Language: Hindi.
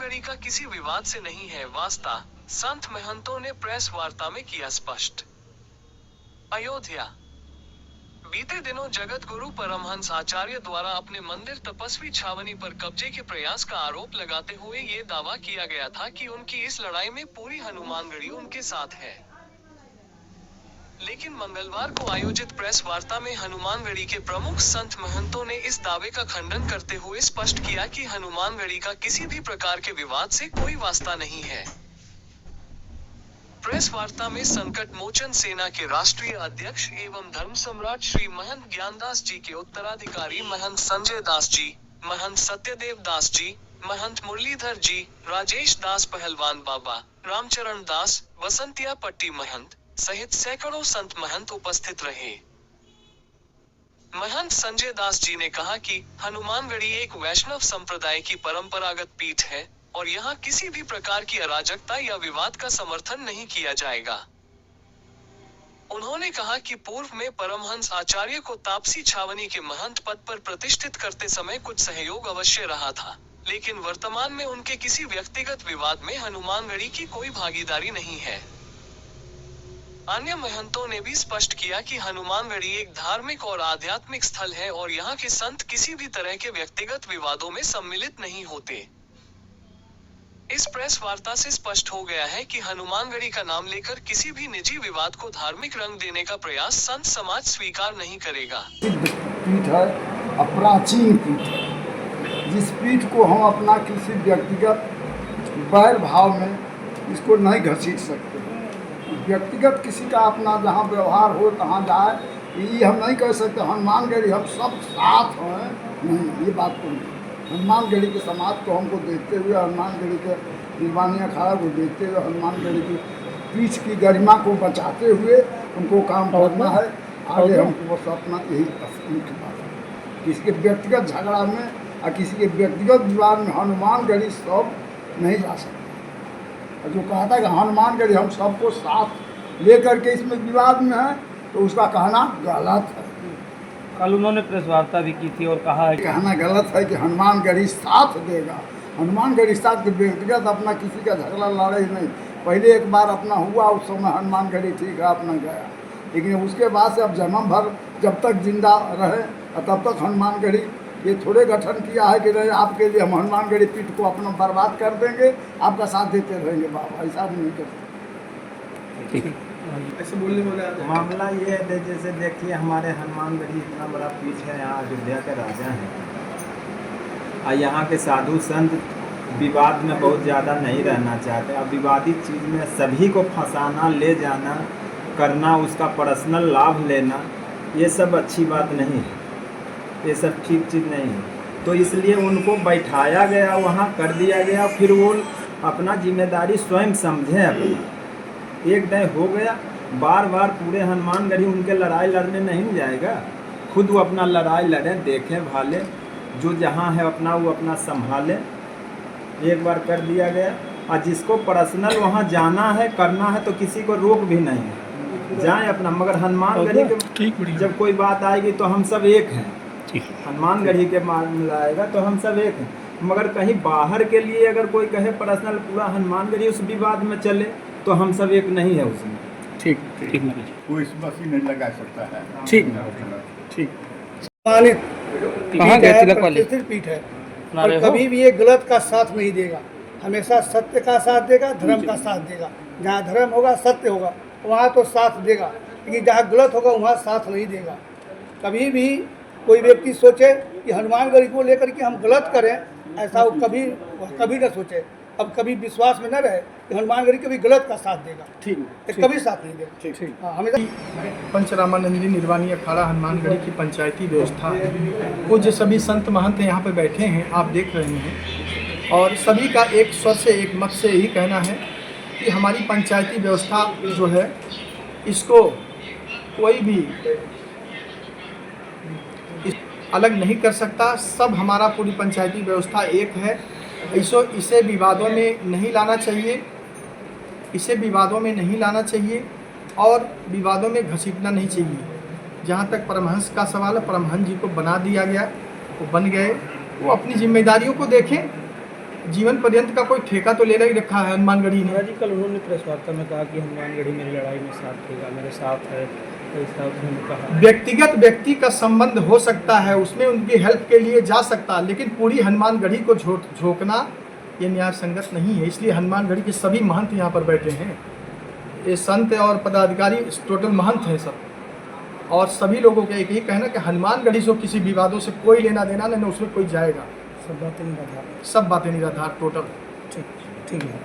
हनुमानगढ़ी का किसी विवाद से नहीं है वास्ता, संत महंतों ने प्रेस वार्ता में किया स्पष्ट। अयोध्या। बीते दिनों जगत गुरु परमहंस आचार्य द्वारा अपने मंदिर तपस्वी छावनी पर कब्जे के प्रयास का आरोप लगाते हुए ये दावा किया गया था कि उनकी इस लड़ाई में पूरी हनुमानगढ़ी उनके साथ है। लेकिन मंगलवार को आयोजित प्रेस वार्ता में हनुमानगढ़ी के प्रमुख संत महंतों ने इस दावे का खंडन करते हुए स्पष्ट किया कि हनुमानगढ़ी का किसी भी प्रकार के विवाद से कोई वास्ता नहीं है। प्रेस वार्ता में संकट मोचन सेना के राष्ट्रीय अध्यक्ष एवं धर्म सम्राट श्री महंत ज्ञानदास जी के उत्तराधिकारी महंत संजय दास जी, महंत सत्यदेव दास जी, महंत मुरलीधर जी, राजेश दास पहलवान बाबा, रामचरण दास, बसंतिया पट्टी महंत सहित सैकड़ों संत महंत उपस्थित रहे। महंत संजय दास जी ने कहा कि हनुमानगढ़ी एक वैष्णव संप्रदाय की परंपरागत पीठ है और यहाँ किसी भी प्रकार की अराजकता या विवाद का समर्थन नहीं किया जाएगा। उन्होंने कहा कि पूर्व में परमहंस आचार्य को तापसी छावनी के महंत पद पर प्रतिष्ठित करते समय कुछ सहयोग अवश्य रहा था, लेकिन वर्तमान में उनके किसी व्यक्तिगत विवाद में हनुमानगढ़ी की कोई भागीदारी नहीं है। अन्य महंतों ने भी स्पष्ट किया कि हनुमानगढ़ी एक धार्मिक और आध्यात्मिक स्थल है और यहाँ के संत किसी भी तरह के व्यक्तिगत विवादों में सम्मिलित नहीं होते। इस प्रेस वार्ता से स्पष्ट हो गया है कि हनुमानगढ़ी का नाम लेकर किसी भी निजी विवाद को धार्मिक रंग देने का प्रयास संत समाज स्वीकार नहीं करेगा। पीठ है, अप्राचीन पीठ है, जिस पीठ को हम अपना किसी व्यक्तिगत बैर भाव में इसको नहीं घसीट सकते। व्यक्तिगत किसी का अपना जहाँ व्यवहार हो तहाँ जाए, ये हम नहीं कह सकते हनुमानगढ़ी हम सब साथ हैं, नहीं, ये बात तो नहीं। हनुमानगढ़ी के समाज को हमको देखते हुए, हनुमानगढ़ी के दीवानी अखाड़ा को देखते हुए, हनुमानगढ़ी की पीठ की गरिमा को बचाते हुए उनको काम करना है। आगे हमको बस अपना यही मुख्य बात है। किसी के व्यक्तिगत झगड़ा में और किसी के व्यक्तिगत विवाद में हनुमानगढ़ी सब नहीं जा सकते। जो कहता है कि हनुमानगढ़ी हम सबको साथ लेकर के इसमें विवाद में है, तो उसका कहना गलत है। कल उन्होंने प्रेस वार्ता भी की थी और कहा है कहना गलत है कि हनुमानगढ़ी साथ देगा। हनुमानगढ़ी साथ के व्यक्तिगत अपना किसी का झगड़ा लड़े ही नहीं। पहले एक बार अपना हुआ, उस समय हनुमानगढ़ी ठीक है अपना गया, लेकिन उसके बाद से अब जन्म भर जब तक जिंदा रहे तब तक हनुमानगढ़ी ये थोड़े गठन किया है कि नहीं आपके लिए हम हनुमानगढ़ी पीठ को अपना बर्बाद कर देंगे, आपका साथ देते रहेंगे। बाबा ऐसा नहीं कर सकते। ऐसे बोलने वाला मामला ये है, जैसे देखिए हमारे हनुमानगढ़ी इतना बड़ा पीठ है, यहाँ अयोध्या के राजा हैं और यहाँ के साधु संत विवाद में बहुत ज़्यादा नहीं रहना चाहते। अब विवादित चीज़ में सभी को फंसाना, ले जाना, करना, उसका पर्सनल लाभ लेना, ये सब अच्छी बात नहीं है, ये सब ठीक चीज़ नहीं है। तो इसलिए उनको बैठाया गया, वहाँ कर दिया गया, फिर वो अपना जिम्मेदारी स्वयं समझें। अपना एक दिन हो गया, बार बार पूरे हनुमानगढ़ी उनके लड़ाई लड़ने नहीं जाएगा। खुद वो अपना लड़ाई लड़ें, देखें, भालें, जो जहाँ है अपना वो अपना संभालें। एक बार कर दिया गया, और जिसको पर्सनल वहाँ जाना है, करना है, तो किसी को रोक भी नहीं है, जाए अपना। मगर हनुमानगढ़ी के जब कोई बात आएगी तो हम सब एक हैं। हनुमानगढ़ी के मामला आएगा तो हम सब एक हैं। मगर कहीं बाहर के लिए अगर कोई कहे पर्सनल पूरा हनुमानगढ़ी उस विवाद में चले तो हम सब एक नहीं है उसमें। ठीक ठीक, कोई मशीन नहीं लगा सकता है। ठीक ठीक। कहाँ गए तिलक वाले? प्रतिष्ठित पीठ है और कभी भी ये गलत का साथ नहीं देगा, हमेशा सत्य का साथ देगा, धर्म का साथ देगा। जहाँ धर्म होगा, सत्य होगा, वहाँ तो साथ देगा, लेकिन जहाँ गलत होगा वहाँ साथ नहीं देगा। कभी भी कोई व्यक्ति सोचे कि हनुमानगढ़ी को लेकर के हम गलत करें, ऐसा वो कभी न सोचे। अब कभी विश्वास में न रहे कि हनुमानगढ़ी कभी गलत का साथ देगा, ठीक, कभी साथ नहीं देगा। ठीक, हमेशा पंचरामानंदी निर्वाणी अखाड़ा हनुमानगढ़ी की पंचायती व्यवस्था है। वो जो सभी संत महंत यहाँ पे बैठे हैं, आप देख रहे हैं, और सभी का एक स्वर से, एक मत से यही कहना है कि हमारी पंचायती व्यवस्था जो है, इसको कोई भी अलग नहीं कर सकता। सब हमारा पूरी पंचायती व्यवस्था एक है। इसे विवादों में नहीं लाना चाहिए, इसे विवादों में नहीं लाना चाहिए और विवादों में घसीटना नहीं चाहिए। जहाँ तक परमहंस का सवाल है, परमहंस जी को बना दिया गया, वो बन गए, वो अपनी जिम्मेदारियों को देखें, जीवन पर्यंत का कोई ठेका तो ले नहीं रखा है हनुमानगढ़ी ने। महाराज जी कल उन्होंने प्रेस वार्ता में कहा कि हनुमानगढ़ी मेरी लड़ाई में साथ देगा, मेरे साथ है, ऐसा उन्होंने कहा। व्यक्तिगत व्यक्ति का संबंध हो सकता है, उसमें उनकी हेल्प के लिए जा सकता है, लेकिन पूरी हनुमानगढ़ी को झोंकना ये न्याय संगत नहीं है। इसलिए हनुमानगढ़ी के सभी महंत यहाँ पर बैठे हैं, ये संत और पदाधिकारी टोटल महंत हैं सब, और सभी लोगों का एक ही कहना कि हनुमानगढ़ी से किसी विवादों से कोई लेना देना नहीं, उसमें कोई जाएगा। सब बातें निराधार। सब बातें निराधार टोटल। ठीक ठीक है।